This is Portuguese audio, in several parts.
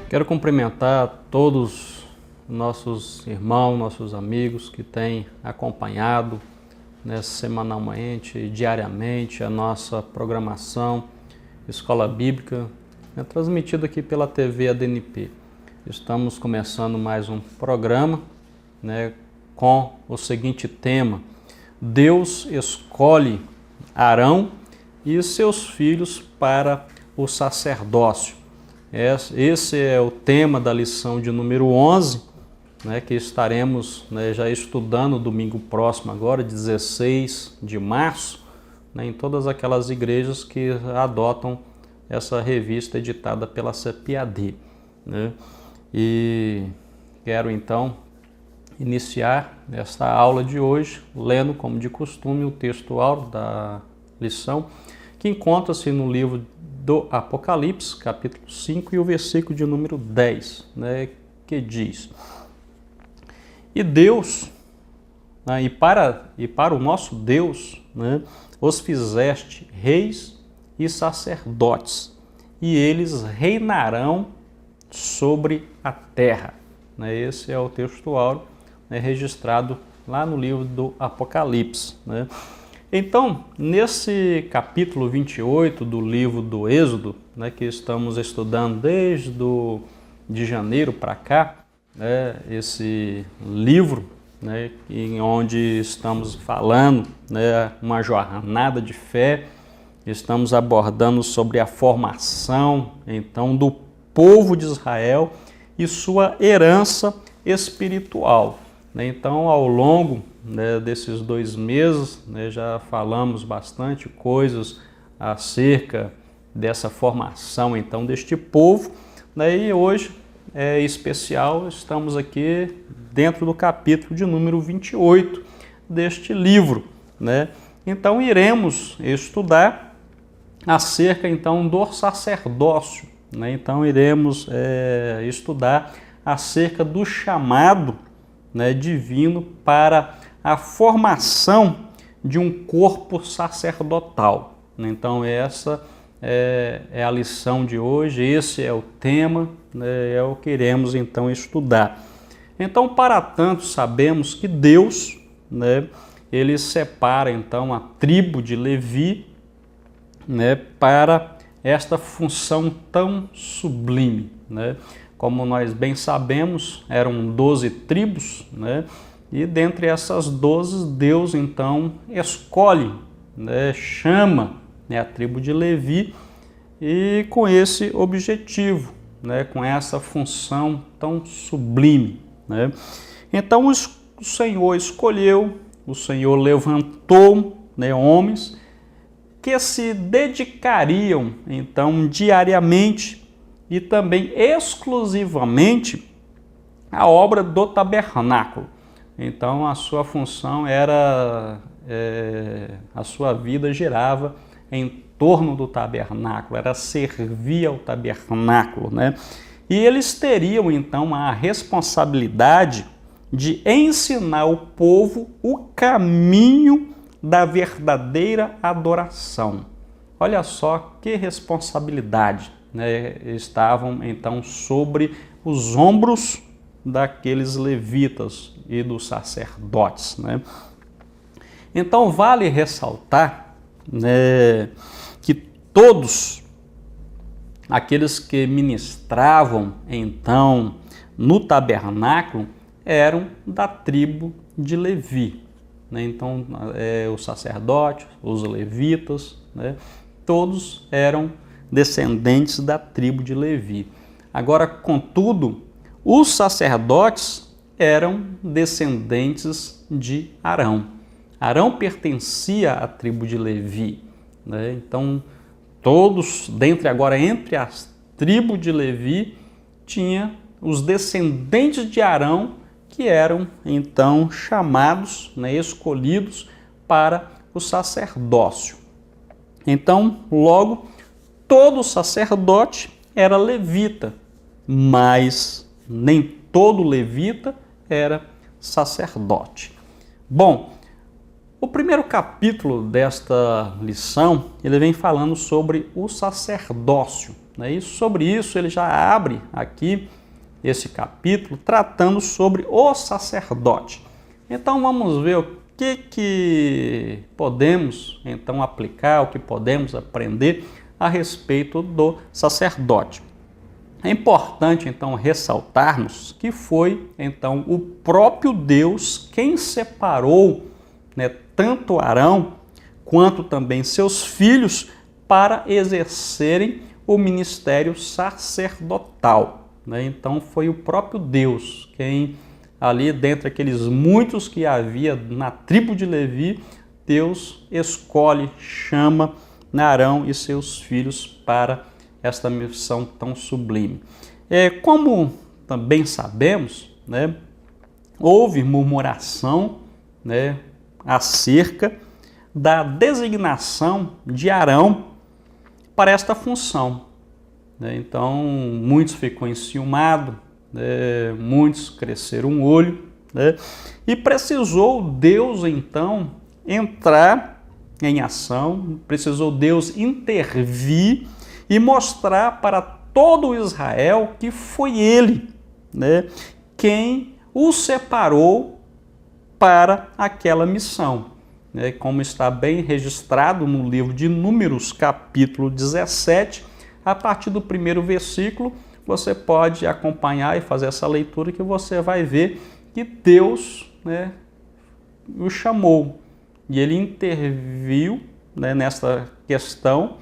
Quero cumprimentar todos nossos irmãos, nossos amigos que têm acompanhado semanalmente, diariamente, a nossa programação Escola Bíblica, transmitida aqui pela TV ADNP. Estamos começando mais um programa com o seguinte tema: Deus escolhe Arão e seus filhos para o sacerdócio. Esse é o tema da lição de número 11, que estaremos já estudando domingo próximo, agora, 16 de março, em todas aquelas igrejas que adotam essa revista editada pela CEPAD. E quero então iniciar esta aula de hoje lendo, como de costume, o texto áureo da lição, que encontra-se no livro do Apocalipse, capítulo 5, e o versículo de número 10, que diz: E Deus, e para o nosso Deus, os fizeste reis e sacerdotes, e eles reinarão sobre a terra. Esse é o texto áureo registrado lá no livro do Apocalipse. Então, nesse capítulo 28 do livro do Êxodo, que estamos estudando desde de janeiro para cá, esse livro, em onde estamos falando uma jornada de fé, estamos abordando sobre a formação então do povo de Israel e sua herança espiritual. Então, ao longo desses 2 meses, já falamos bastante coisas acerca dessa formação então deste povo, e hoje é especial, estamos aqui dentro do capítulo de número 28 deste livro. Então, iremos estudar acerca então do sacerdócio. Então, iremos estudar acerca do chamado divino para a formação de um corpo sacerdotal. Então, essa é a lição de hoje, esse é o tema, é o que iremos então estudar. Então, para tanto, sabemos que Deus, ele separa então a tribo de Levi, para esta função tão sublime. Como nós bem sabemos, eram 12 tribos, e dentre essas 12, Deus então escolhe, chama a tribo de Levi, e com esse objetivo, com essa função tão sublime. Então o Senhor escolheu, o Senhor levantou homens que se dedicariam então diariamente e também exclusivamente à obra do tabernáculo. Então a sua função era, a sua vida girava em torno do tabernáculo, era servir ao tabernáculo. E eles teriam então a responsabilidade de ensinar o povo o caminho da verdadeira adoração. Olha só que responsabilidade estavam então sobre os ombros daqueles levitas e dos sacerdotes. Então vale ressaltar que todos aqueles que ministravam então no tabernáculo eram da tribo de Levi. Então os sacerdotes, os levitas, todos eram descendentes da tribo de Levi. Agora, contudo, os sacerdotes eram descendentes de Arão. Arão pertencia à tribo de Levi. Então, todos, entre as tribos de Levi, tinha os descendentes de Arão, que eram então chamados, escolhidos para o sacerdócio. Então, logo, todo sacerdote era levita, mas nem todo levita era sacerdote. Bom, o primeiro capítulo desta lição, ele vem falando sobre o sacerdócio. né? E sobre isso ele já abre aqui esse capítulo tratando sobre o sacerdote. Então vamos ver o que podemos então aplicar, o que podemos aprender a respeito do sacerdote. É importante então ressaltarmos que foi então o próprio Deus quem separou, né, tanto Arão quanto também seus filhos para exercerem o ministério sacerdotal, né? Então foi o próprio Deus quem ali dentre aqueles muitos que havia na tribo de Levi, Deus escolhe, chama Arão e seus filhos para esta missão tão sublime. Como também sabemos, né, houve murmuração, né, acerca da designação de Arão para esta função, né? Então, muitos ficou enciumado, né, muitos cresceram o olho, né, e precisou Deus, então, entrar em ação, precisou Deus intervir e mostrar para todo Israel que foi ele, né, quem o separou para aquela missão, né, como está bem registrado no livro de Números, capítulo 17, a partir do primeiro versículo, você pode acompanhar e fazer essa leitura que você vai ver que Deus, né, o chamou e ele interviu, né, nessa questão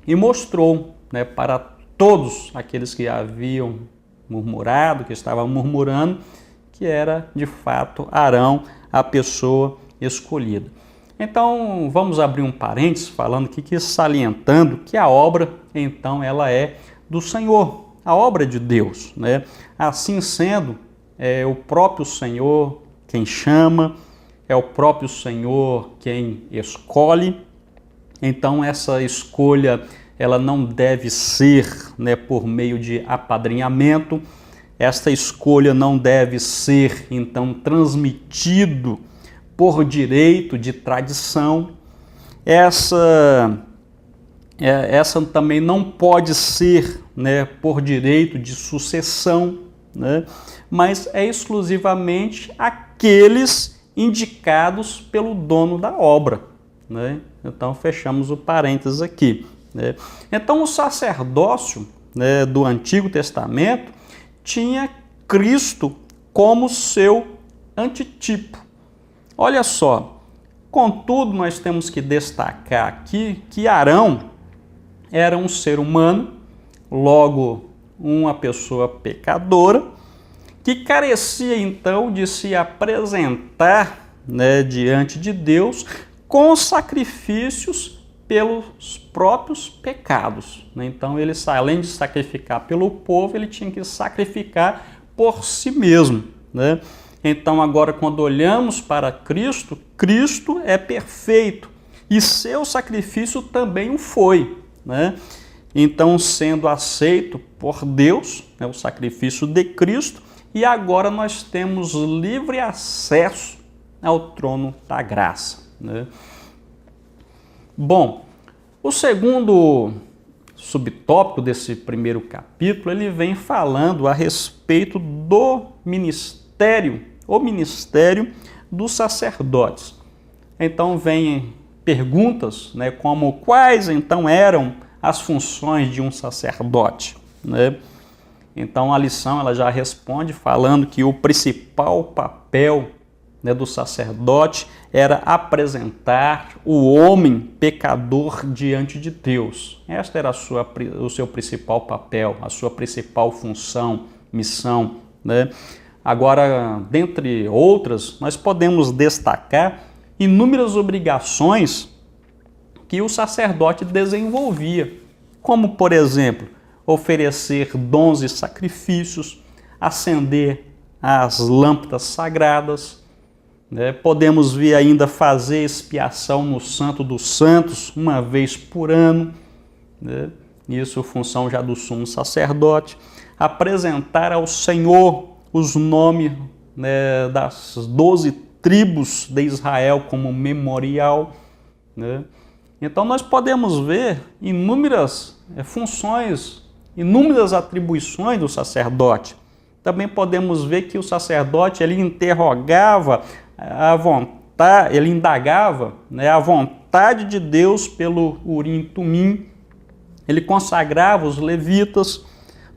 e mostrou, né, para todos aqueles que haviam murmurado, que estavam murmurando, que era de fato Arão a pessoa escolhida. Então vamos abrir um parênteses falando que salientando que a obra então ela é do Senhor, a obra de Deus, né? Assim sendo, é o próprio Senhor quem chama, é o próprio Senhor quem escolhe. Então essa escolha ela não deve ser, né, por meio de apadrinhamento. Esta escolha não deve ser então transmitido por direito de tradição. Essa também não pode ser, né, por direito de sucessão, né, mas é exclusivamente aqueles indicados pelo dono da obra, né? Então fechamos o parênteses aqui, né? Então o sacerdócio, né, do Antigo Testamento tinha Cristo como seu antitipo. Olha só, contudo nós temos que destacar aqui que Arão era um ser humano, logo uma pessoa pecadora, que carecia então de se apresentar, né, diante de Deus com sacrifícios pelos próprios pecados, né? Então ele, além de sacrificar pelo povo, ele tinha que sacrificar por si mesmo, né? Então agora quando olhamos para Cristo, Cristo é perfeito e seu sacrifício também o foi, né? Então sendo aceito por Deus, né, o sacrifício de Cristo, e agora nós temos livre acesso ao trono da graça, né? Bom, o segundo subtópico desse primeiro capítulo, ele vem falando a respeito do ministério, o ministério dos sacerdotes. Então vem perguntas, né, como quais então eram as funções de um sacerdote, né? Então a lição ela já responde falando que o principal papel, né, do sacerdote era apresentar o homem pecador diante de Deus. Esta era o seu principal papel, a sua principal função, missão, né? Agora, dentre outras, nós podemos destacar inúmeras obrigações que o sacerdote desenvolvia, como, por exemplo, oferecer dons e sacrifícios, acender as lâmpadas sagradas, né? Podemos ver ainda fazer expiação no Santo dos Santos uma vez por ano, né? Isso função já do sumo sacerdote, apresentar ao Senhor os nomes, né, das 12 tribos de Israel como memorial, né? Então nós podemos ver inúmeras funções, inúmeras atribuições do sacerdote. Também podemos ver que o sacerdote ele interrogava a vontade, ele indagava, né, a vontade de Deus pelo Urim e Tumim. Ele consagrava os levitas,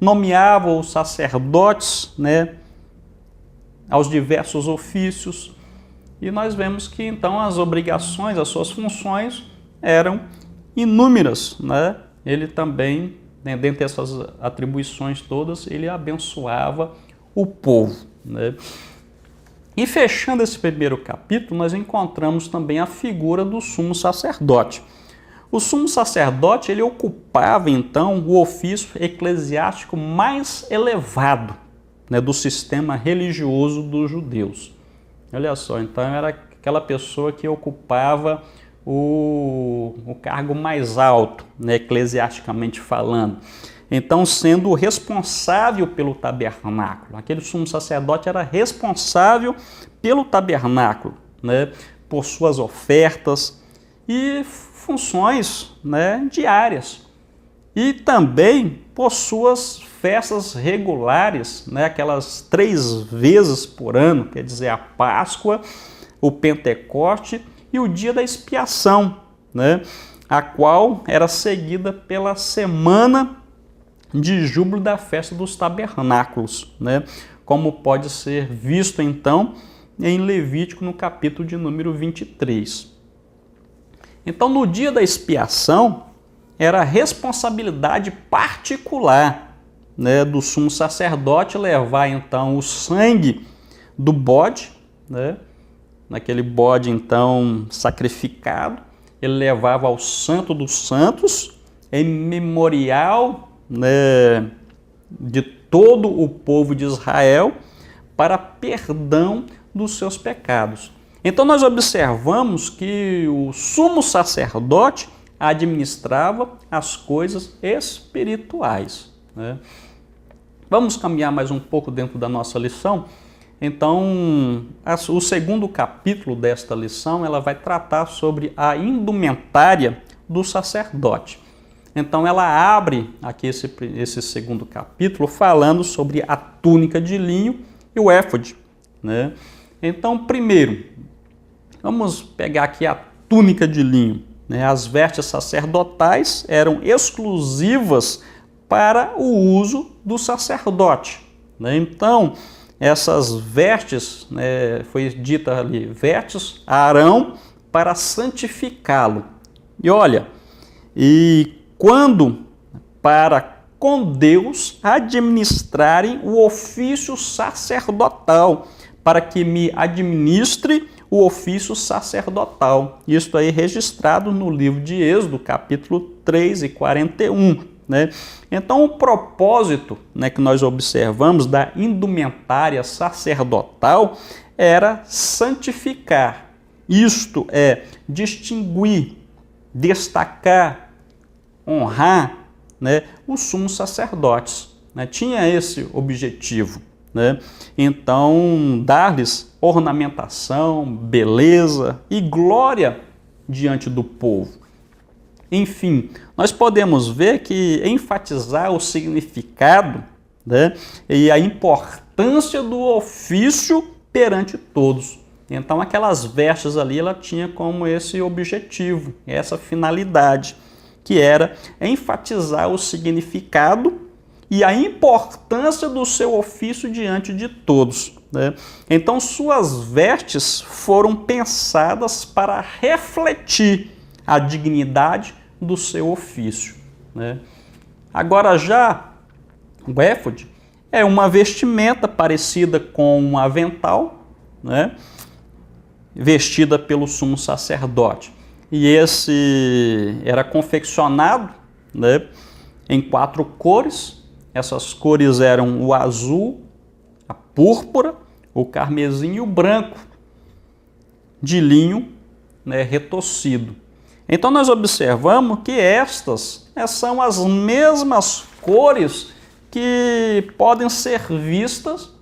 nomeava os sacerdotes, né, aos diversos ofícios. E nós vemos que então as obrigações, as suas funções eram inúmeras, né? Ele também, né, dentre essas atribuições todas, ele abençoava o povo, né? E fechando esse primeiro capítulo, nós encontramos também a figura do sumo sacerdote. O sumo sacerdote ele ocupava então o ofício eclesiástico mais elevado, né, do sistema religioso dos judeus. Olha só, então era aquela pessoa que ocupava o cargo mais alto, né, eclesiasticamente falando. Então, sendo responsável pelo tabernáculo. Aquele sumo sacerdote era responsável pelo tabernáculo, né, por suas ofertas e funções, né, diárias. E também por suas festas regulares, né, aquelas 3 vezes por ano, quer dizer, a Páscoa, o Pentecoste e o dia da expiação, né, a qual era seguida pela semana de júbilo da festa dos tabernáculos, né, como pode ser visto então em Levítico no capítulo de número 23. Então, no dia da expiação, era a responsabilidade particular, né, do sumo sacerdote levar então o sangue do bode, né, naquele bode então sacrificado, ele levava ao Santo dos Santos em memorial, né, de todo o povo de Israel para perdão dos seus pecados. Então nós observamos que o sumo sacerdote administrava as coisas espirituais, né? Vamos caminhar mais um pouco dentro da nossa lição. Então, o segundo capítulo desta lição, ela vai tratar sobre a indumentária do sacerdote. Então, ela abre aqui esse segundo capítulo falando sobre a túnica de linho e o éfode, né? Então, primeiro, vamos pegar aqui a túnica de linho. As vestes sacerdotais eram exclusivas para o uso do sacerdote. Então, essas vestes, foi dita ali, vestes a Arão para santificá-lo. E olha, e quando para com Deus administrarem o ofício sacerdotal, para que me administre o ofício sacerdotal. Isso aí registrado no livro de Êxodo, capítulo 3 e 41. Né? Então, o propósito, né, que nós observamos da indumentária sacerdotal era santificar. Isto é, distinguir, destacar, honrar, né, os sumos sacerdotes. Né? Tinha esse objetivo. Né? Então, dar-lhes ornamentação, beleza e glória diante do povo. Enfim, nós podemos ver que enfatizar o significado, né, e a importância do ofício perante todos. Então, aquelas vestes ali, ela tinha como esse objetivo, essa finalidade, que era enfatizar o significado e a importância do seu ofício diante de todos. Né? Então, suas vestes foram pensadas para refletir a dignidade do seu ofício. Né? Agora, já o éfode é uma vestimenta parecida com um avental, né? Vestida pelo sumo sacerdote. E esse era confeccionado, né, em 4 cores. Essas cores eram o azul, a púrpura, o carmesim e o branco, de linho, né, retocido. Então nós observamos que estas são as mesmas cores que podem ser vistas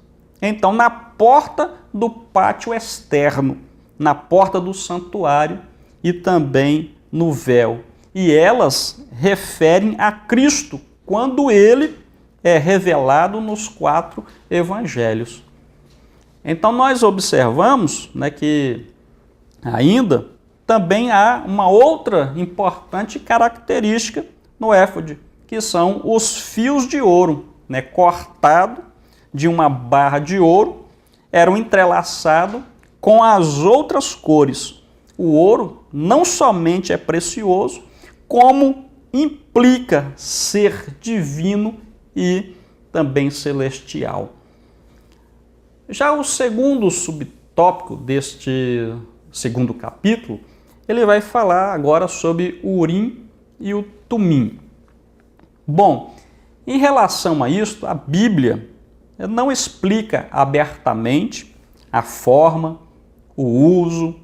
então na porta do pátio externo, na porta do santuário e também no véu, e elas referem a Cristo, quando ele é revelado nos 4 evangelhos. Então nós observamos, né, que ainda também há uma outra importante característica no éfode, que são os fios de ouro, né, cortado de uma barra de ouro, eram entrelaçados com as outras cores. O ouro não somente é precioso, como implica ser divino e também celestial. Já o segundo subtópico deste segundo capítulo, ele vai falar agora sobre o Urim e o Tumim. Bom, em relação a isso, a Bíblia não explica abertamente a forma, o uso,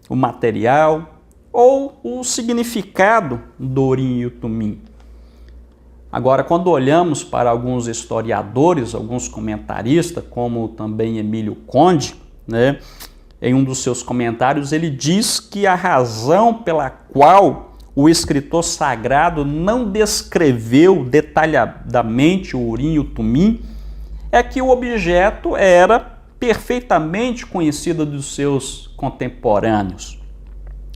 o material ou o significado do Urim e o Tumim. Agora, quando olhamos para alguns historiadores, alguns comentaristas, como também Emílio Conde, né, em um dos seus comentários, ele diz que a razão pela qual o escritor sagrado não descreveu detalhadamente o Urim e o Tumim é que o objeto era perfeitamente conhecido dos seus contemporâneos.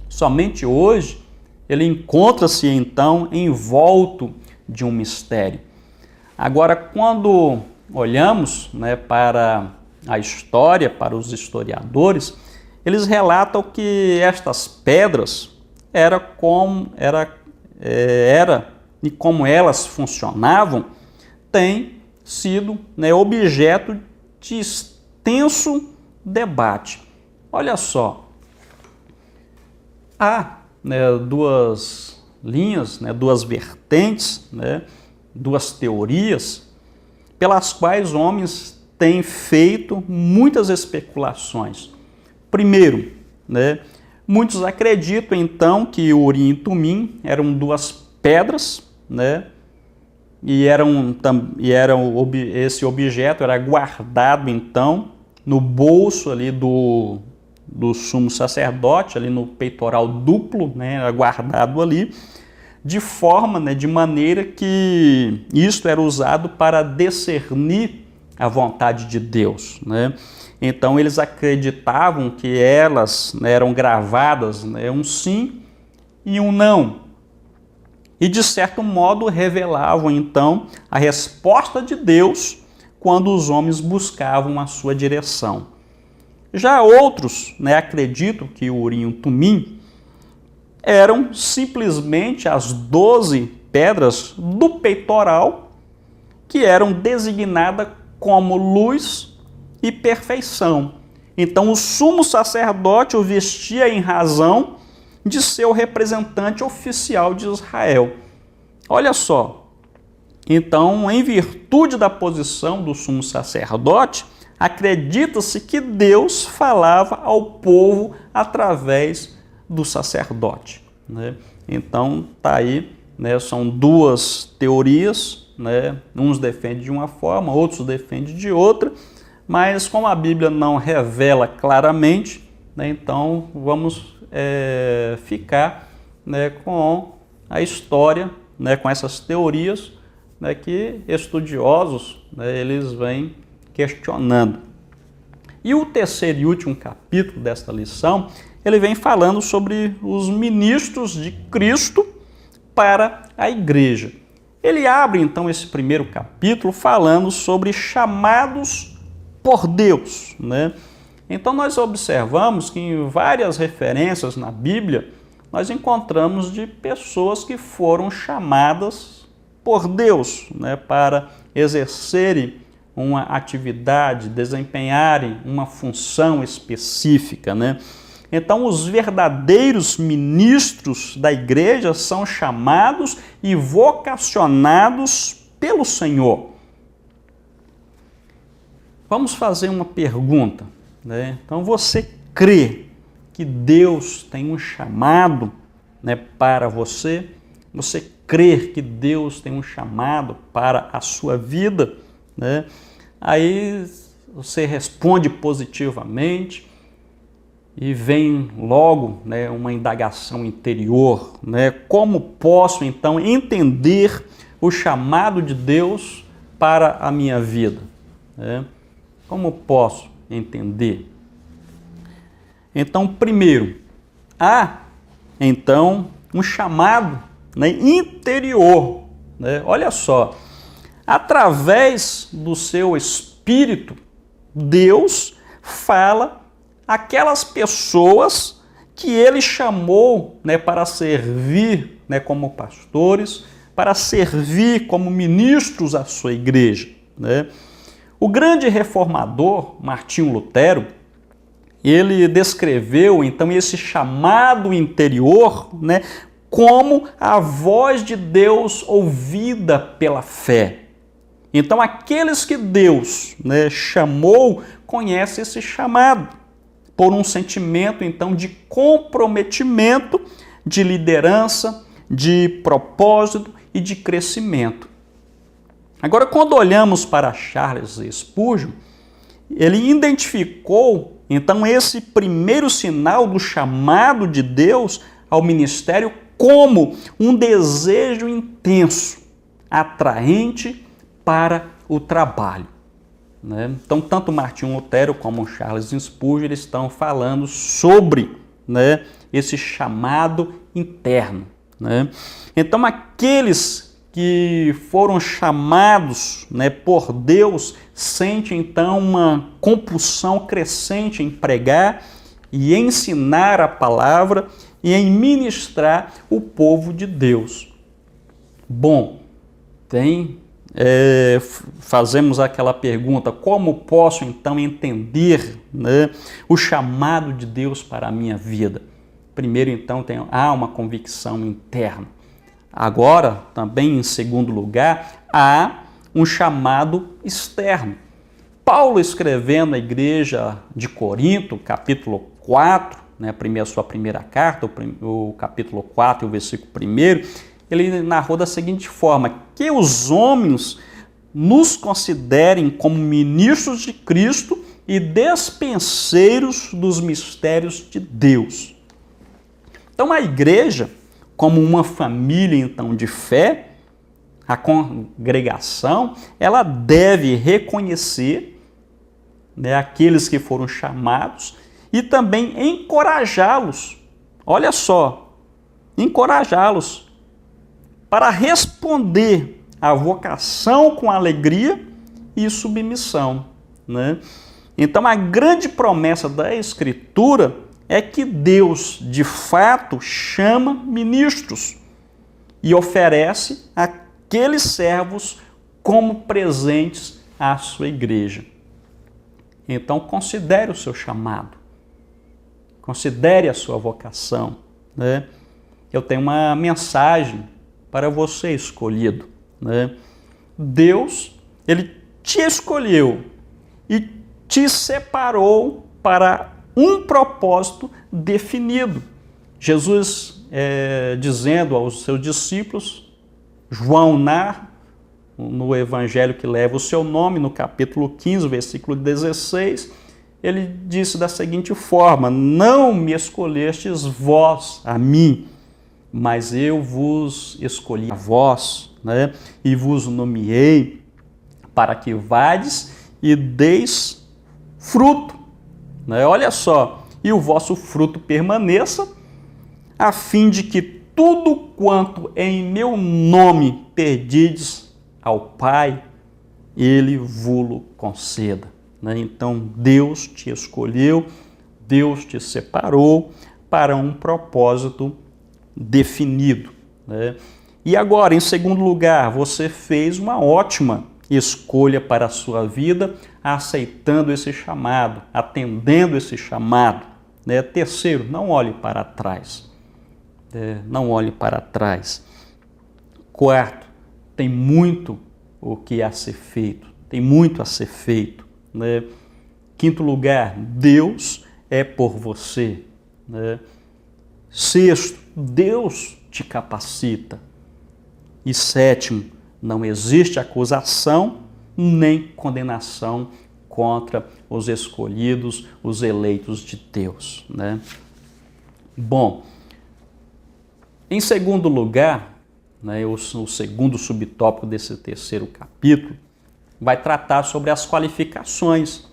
Somente hoje ele encontra-se então envolto de um mistério. Agora, quando olhamos, né, para a história, para os historiadores, eles relatam que estas pedras e como elas funcionavam, tem sido, né, objeto de extenso debate. Olha só, há, né, duas linhas, né, duas vertentes, né, duas teorias pelas quais homens têm feito muitas especulações. Primeiro, né, muitos acreditam então que o Urim e Tumim eram duas pedras, né, esse objeto era guardado então no bolso ali do sumo sacerdote, ali no peitoral duplo, né, era guardado ali, de maneira que isto era usado para discernir a vontade de Deus, né? Então eles acreditavam que elas, né, eram gravadas, né, um sim e um não. E de certo modo revelavam então a resposta de Deus quando os homens buscavam a sua direção. Já outros, né, acreditam que o Urim e o Tumim eram simplesmente as 12 pedras do peitoral que eram designadas como luz e perfeição. Então o sumo sacerdote o vestia em razão de ser o representante oficial de Israel. Olha só, então em virtude da posição do sumo sacerdote, acredita-se que Deus falava ao povo através do sacerdote, né? Então tá aí, né, são duas teorias, né? Uns defendem de uma forma, outros defendem de outra, mas como a Bíblia não revela claramente, né, então vamos ficar, né, com a história, né, com essas teorias, né, que estudiosos, né, eles vêm questionando. E o terceiro e último capítulo desta lição, ele vem falando sobre os ministros de Cristo para a igreja. Ele abre então esse primeiro capítulo falando sobre chamados por Deus, né? Então nós observamos que em várias referências na Bíblia, nós encontramos de pessoas que foram chamadas por Deus, né, para exercerem uma atividade, desempenharem uma função específica, né? Então, os verdadeiros ministros da igreja são chamados e vocacionados pelo Senhor. Vamos fazer uma pergunta, né? Então, você crê que Deus tem um chamado, né, para você? Você crê que Deus tem um chamado para a sua vida, né? Aí você responde positivamente E vem logo, né, uma indagação interior, né? Como posso então entender o chamado de Deus para a minha vida? Né? Como posso entender? Então, primeiro, há então um chamado, né, interior. Né? Olha só, através do seu Espírito, Deus fala aquelas pessoas que ele chamou, né, para servir, né, como pastores, para servir como ministros à sua igreja. Né? O grande reformador Martinho Lutero, ele descreveu então esse chamado interior, né, como a voz de Deus ouvida pela fé. Então aqueles que Deus, né, chamou conhecem esse chamado por um sentimento, então, de comprometimento, de liderança, de propósito e de crescimento. Agora, quando olhamos para Charles Spurgeon, ele identificou, então, esse primeiro sinal do chamado de Deus ao ministério como um desejo intenso, atraente para o trabalho. Né? Então, tanto Martinho Lutero como Charles Spurgeon eles estão falando sobre, né, esse chamado interno. Né? Então, aqueles que foram chamados, né, por Deus sentem então uma compulsão crescente em pregar e ensinar a palavra e em ministrar o povo de Deus. Bom, fazemos aquela pergunta, como posso então entender, né, o chamado de Deus para a minha vida? Primeiro então há uma convicção interna. Agora, também em segundo lugar, há um chamado externo. Paulo escrevendo à igreja de Corinto, capítulo 4, né, sua primeira carta, o capítulo 4 e o versículo 1, ele narrou da seguinte forma, que os homens nos considerem como ministros de Cristo e despenseiros dos mistérios de Deus. Então a igreja, como uma família então de fé, a congregação, ela deve reconhecer, né, aqueles que foram chamados e também encorajá-los. Olha só, encorajá-los para responder à vocação com alegria e submissão. Né? Então, a grande promessa da Escritura é que Deus, de fato, chama ministros e oferece aqueles servos como presentes à sua igreja. Então, considere o seu chamado, considere a sua vocação. Né? Eu tenho uma mensagem para você, escolhido. Né? Deus, ele te escolheu e te separou para um propósito definido. Jesus, dizendo aos seus discípulos, João narra no evangelho que leva o seu nome, no capítulo 15, versículo 16, ele disse da seguinte forma, não me escolhestes vós a mim, mas eu vos escolhi a vós, né? E vos nomeei para que vades e deis fruto. Né? Olha só, e o vosso fruto permaneça, a fim de que tudo quanto em meu nome pedides ao Pai, Ele vos conceda. Né? Então Deus te escolheu, Deus te separou para um propósito definido. Né? E agora, em segundo lugar, você fez uma ótima escolha para a sua vida, aceitando esse chamado, atendendo esse chamado. Né? Terceiro, não olhe para trás. Não olhe para trás. Quarto, tem muito o que a ser feito, tem muito a ser feito. Né? Quinto lugar, Deus é por você. Né? Sexto, Deus te capacita. E sétimo, não existe acusação nem condenação encontra os escolhidos, os eleitos de Deus, né? Bom, em segundo lugar, né, o segundo subtópico desse terceiro capítulo vai tratar sobre as qualificações.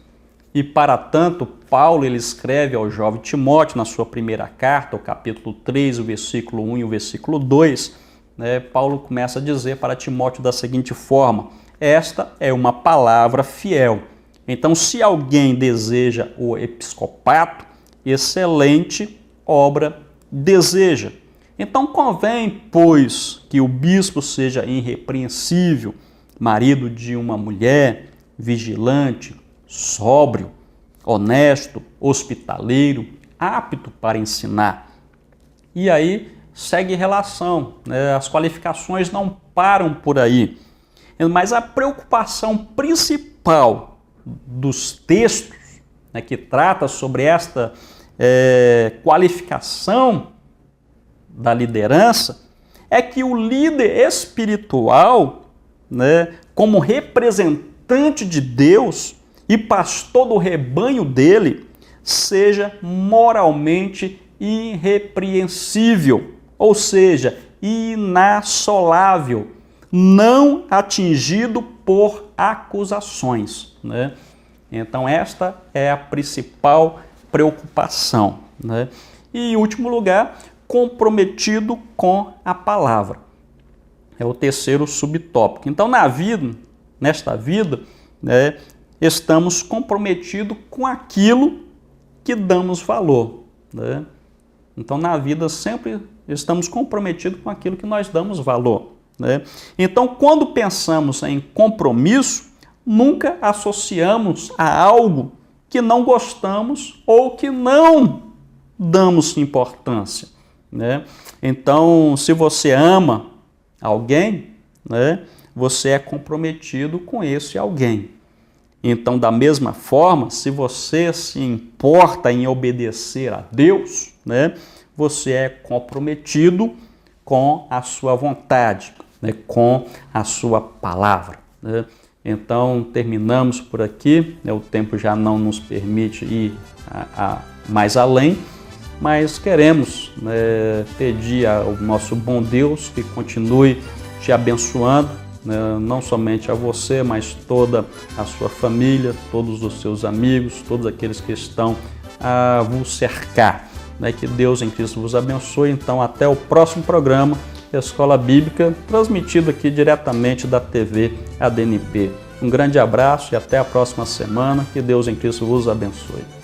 E para tanto, Paulo ele escreve ao jovem Timóteo na sua primeira carta, o capítulo 3, o versículo 1 e o versículo 2, né, Paulo começa a dizer para Timóteo da seguinte forma: esta é uma palavra fiel. Então, se alguém deseja o episcopato, excelente obra deseja. Então, convém, pois, que o bispo seja irrepreensível, marido de uma mulher, vigilante, sóbrio, honesto, hospitaleiro, apto para ensinar. E aí segue relação, né? As qualificações não param por aí. Mas a preocupação principal dos textos, né, que trata sobre esta qualificação da liderança, é que o líder espiritual, né, como representante de Deus e pastor do rebanho dele, seja moralmente irrepreensível, ou seja, inassolável, não atingido por acusações, né? Então esta é a principal preocupação, né? E em último lugar, comprometido com a palavra. É o terceiro subtópico. Então nesta vida, né, estamos comprometidos com aquilo que damos valor, né? Então na vida sempre estamos comprometidos com aquilo que nós damos valor, né? Então quando pensamos em compromisso, nunca associamos a algo que não gostamos ou que não damos importância, né? Então, se você ama alguém, né, você é comprometido com esse alguém. Então, da mesma forma, se você se importa em obedecer a Deus, né, você é comprometido com a sua vontade, né, com a sua palavra, né? Então, terminamos por aqui, né? O tempo já não nos permite ir mais além, mas queremos, né, pedir ao nosso bom Deus que continue te abençoando, né, não somente a você, mas toda a sua família, todos os seus amigos, todos aqueles que estão a vos cercar, né, que Deus em Cristo vos abençoe. Então, até o próximo programa Escola Bíblica, transmitido aqui diretamente da TV ADNP. Um grande abraço e até a próxima semana. Que Deus em Cristo vos abençoe.